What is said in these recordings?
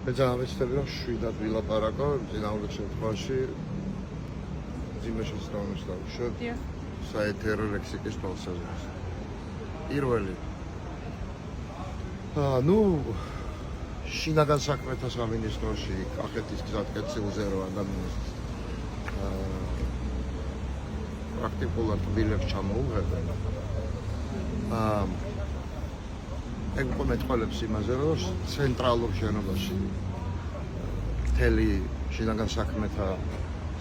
მე ძალიან ვეცდები რომ შვიდად ვილაპარაკო, წინააღმდეგ შემთხვევაში ძიმეშიც დავნიშნავ საეთერო ლექსიკის თვალსაზრისით. პირველი შინაგან საქმეთა სამინისტროში კახეთის გზატკეცილზე რო ადამიანს პრაქტიკულად ბილებს ჩამოუღებენ. ეგ უკვე მეტყველებს იმაზე, რომ ცენტრალურ შენობაში მთელი შინაგან საქმეთა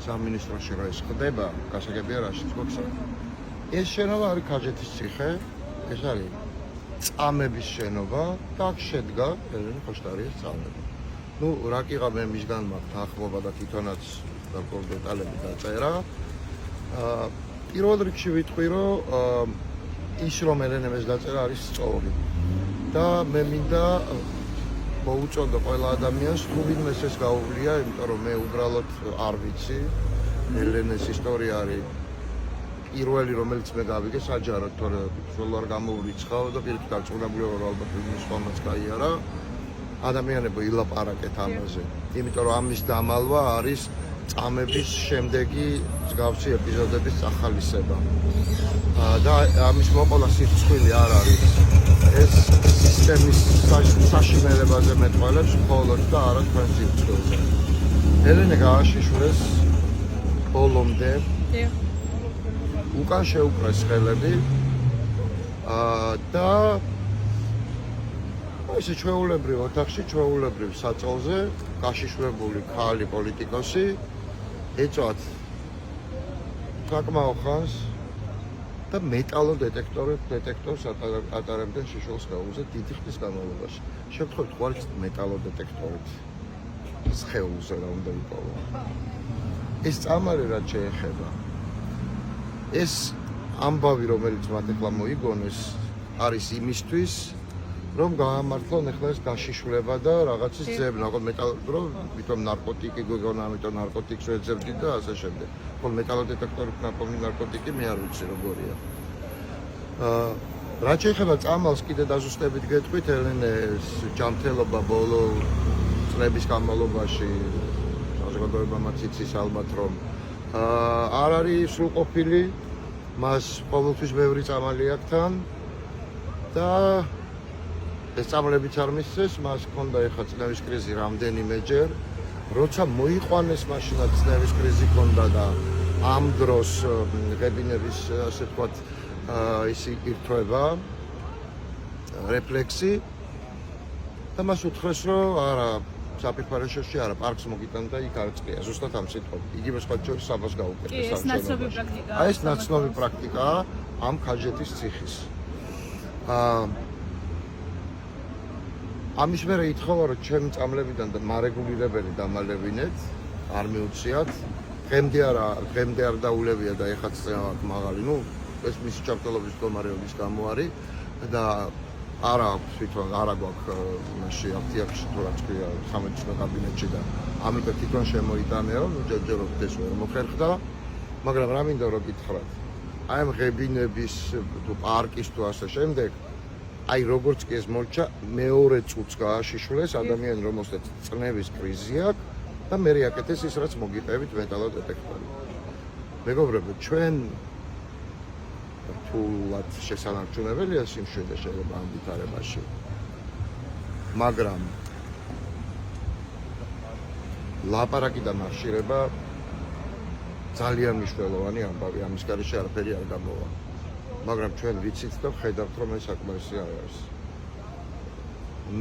სამინისტროში რო ეს ხდება, გასაგებია რაშიც გვაქვს. ეს შენობა არის ქაჯეთის ციხე, ეს არის წამების შენობა და აქ შედგა ელენე ხოშტარიას წამები. რა კიღა მე მისგან მაქვს ახლობა და თვითონაც გარკვეული დეტალები დაწერა. პირველ რიგში ვიტყვი, რომ ის რომ ელენემ ეს დაწერა არის სწორი. და მე მინდა მოუწოდო ყველა ადამიანს თუ ვინმეს ეს გაუვლია, იმიტომ რომ მე უბრალოდ არ ვიცი. ელენეს ისტორია არის პირველი რომელიც მე გავიგე საჯაროდ, თორე სულ არ გამოვრიცხავ და პირიქით დარწმუნებული ვარ ალბათ ის ხომაც გაიარა. ადამიანებო ილაპარაკეთ ამაზე. იმიტომ რომ ამის დამალვა არის წამების შემდეგი მსგავსი ეპიზოდების ახალისება. და ამის მოყოლა სირცხვილი არ არის. ეს სისტემის საშინელებაზე მეტყველებს მხოლოდ და არა თქვენ სირცხვილზე. ელენე გააშიშვლეს ბოლომდე. უკან შეუკრეს ხელები და ესე ჩვეულებრივ ოთახში, ჩვეულებრივ საწოლზე გაშიშვებული ქალი პოლიტიკოსი ეწვათ საკმაო ხანს და მეტალო დეტექტორს ატარებდნენ შიშველის სხეულზე დიდი ხნის განმავლობაში. შევთხოვთ ყვალის მეტალო დეტექტორით სხეულზე რა უნდა იპოვო. ეს წამარი რაც შეეხება ეს ამბავი რომელიც მათ ახლა მოიგონეს არის იმისთვის რომ გაამართლონ ახლა ეს გაშიშვლება და რაღაცის ძებნა, ხო მეტალო თვითონ ნარკოტიკი გვეგონა, ამიტომ ნარკოტიკს ვეძებდით და ასე შემდეგ. ხო მეტალო დეტექტორით ნაპოვნი ნარკოტიკი მე არ ვიცი როგორია. რაც შეეხება წამალს კიდე დაზუსტებით გეტყვით, ელენეს ჯანმრთელობა ბოლო წლების განმავლობაში საზოგადოებამ იცის ალბათ რომ არ არის სრულყოფილი, მას ყოველთვის ბევრი წამალი აქვს თან და ეს წამლებიც არ მისცეს, მას ჰქონდა ეხლა წნევის კრიზი რამდენიმეჯერ, როცა მოიყვანეს მაშინაც წნევის კრიზი ჰქონდა და ამ დროს ღებინების ასე ვთქვათ ისი ირთვება რეფლექსი და მას უთხრეს რომ არა საფირფარეშოში არა პარკს მოგიტან და იქ არ წია ზუსტად ამ სიტყვით იგივე სხვა შორის საბას გაუკეთეს ეს ნაცნობი პრაქტიკაა ეს ნაცნობი პრაქტიკაა ამ ქაჯეთის ციხის ამის მერე ითხოვა რომ ჩემი წამლებიდან და მარეგულირებელი დამალევინეთ არ მიუციათ დღემდე არ დაულებია და ეხაც აქ მაღალი ეს მისი ჩართულობის მდგომარეობის გამო არის და არა აქვს თვითონ არა გვაქვს იმაში აქტიებში თუ რაც ქვია სამედიცინო კაბინეტში და ამიტომ თვითონ შემოიტანეო ჯერჯერობით ეს ვერ მოხერხდა მაგრამ რა მინდა რომ გითხრათ აი ამ ღებინების თუ პარკის თუ ასე შემდეგ აი როგორც კი ეს მორჩა მეორე წუთს გააშიშვლეს ადამიანი რომელსაც წნევის კრიზი აქვს და მე აკეთეს ის რაც მოგიყევით მეტალო დეტექტორი მეგობრებო ჩვენ რთულად შესანარჩუნებელია სიმშვიდე შეიძლება ამ ვითარებაში მაგრამ ლაპარაკი და მარშირება ძალიან მნიშვნელოვანი ამბავი ამის გარეშე არაფერი არ გამოვა მაგრამ ჩვენ ვიცით და ხედავთ რომ ეს საკმარისი არ არის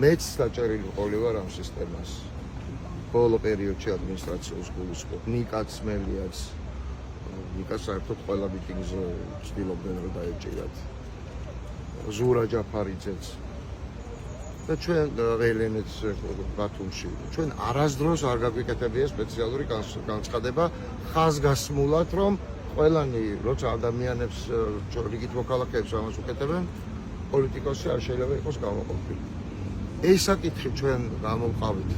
მეც დაჭერილი ყოლი ვარ ამ სისტემას ბოლო პერიოდში ადმინისტრაციულს გულისხმობ ნიკაც მელიაც ნიკაც საერთოდ ყველა მიტინგზე ცდილობდნენ რომ დაეჭირათ ზურა ჯაფარიძეც და ჩვენ ელენეც ბათუმში ჩვენ არასდროს არ გაგვიკეთებია სპეციალური განცხადება ხაზგასმულად რომ ყველანი როცა ადამიანებს რიგით მოქალაქეებს ამას უკეთებენ პოლიტიკოსი არ შეიძლება იყოს გამოყოფილი ეს საკითხი ჩვენ გამოვყავით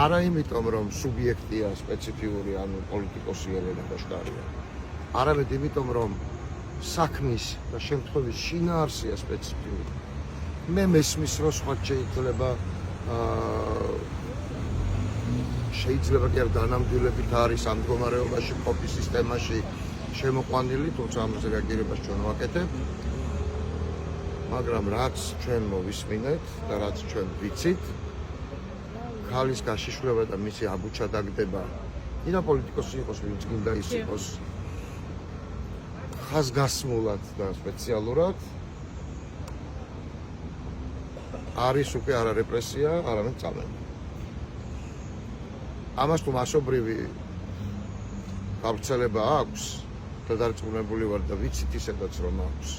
არა იმიტომ რომ სუბიექტია სპეციფიური ანუ პოლიტიკოსი ელენე ხოშტარია არამედ იმიტომ რომ საქმის და შემთხვევის შინაარსია სპეციფიური მე მესმის რომ სხვა შეიძლება შეიძლება კი არ დანამდვილებით არის ამ მდგომარეობაში ყოფის სისტემაში შემოყვანილი, თუმცა ამაზე რეაგირებას ჩვენ ვაკეთებთ. მაგრამ რაც ჩვენ მოვისმინეთ და რაც ჩვენ ვიცით, ხალის გაშიშვლება და მისი აბუჩა დაგდება, იდა პოლიტიკოსი იყოს, ვინც გინდა ის იყოს, ხაზგასმულად და სპეციალურად არის უკვე არა რეპრესია, არამედ წამება. ამას თუ მასობრივი გავრცელება აქვს და დარწმუნებული ვარ და ვიცით ისედაც რომ აქვს.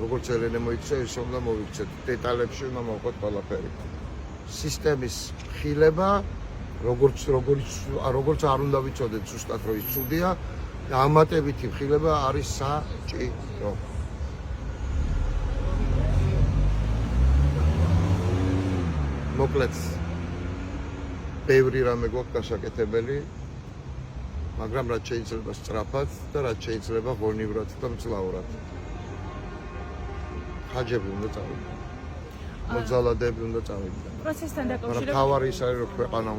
როგორც ელენე მოიქცა, ისე უნდა მოვიქცეთ. დეტალებში უნდა მოვყოთ ყველაფერი. სისტემის ხილება, როგორც არ უნდა ვიცოდეთ ზუსტად რომ ის ცუდია და ამატებითი ხილება არის საჭირო. მოკლედ ბევრი რამე გვაქვს გასაკეთებელი, მაგრამ რაც შეიძლება სწრაფად და რაც შეიძლება ღონივრად და მძლავრად. ხაჯები უნდა წავიდნენ. მოძალადეები უნდა წავიდნენ. პროცესთან მაგრამ დაკავშირებით თავარი ის არის რომ ქვეყანა